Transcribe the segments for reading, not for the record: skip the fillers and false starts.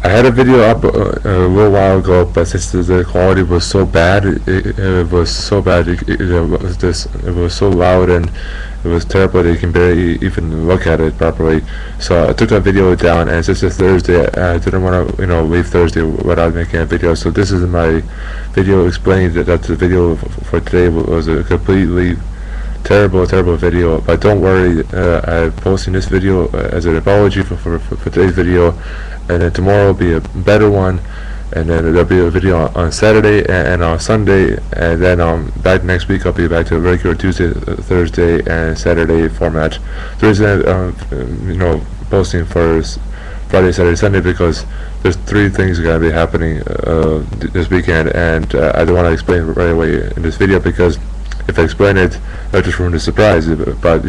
I had a video up a little while ago, but since the quality was so bad, it was so bad. It was so loud and it was terrible that you can barely even look at it properly. So I took that video down, and since it's Thursday, I didn't want to leave Thursday without making a video. So this is my video explaining that the video for today was a completely terrible video. But don't worry, I'm posting this video as an apology for today's video, and then tomorrow will be a better one, and then there'll be a video on Saturday and on Sunday, and then back next week I'll be back to regular Tuesday, Thursday, and Saturday format. The reason posting for Friday, Saturday, Sunday, because there's 3 things going to be happening this weekend, and I don't want to explain it right away in this video, because if I explain it, I'll just ruin the surprise. But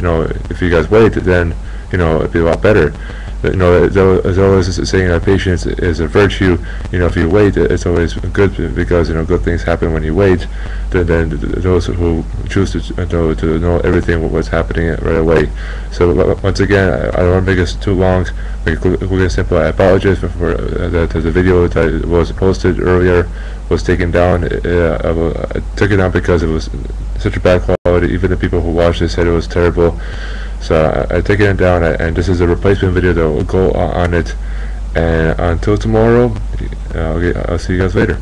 if you guys wait, then it'd be a lot better. As always saying that patience is a virtue. If you wait, it's always good, because good things happen when you wait. Then those who choose to know everything what's happening right away. So once again, I don't want to make this too long. Quick and simple. I apologize for that the video that was posted earlier was taken down. I took it down because it was such a bad quality. Even the people who watched it said it was terrible. So I taken it down, and this is a replacement video that will go on it. And until tomorrow, I'll see you guys later.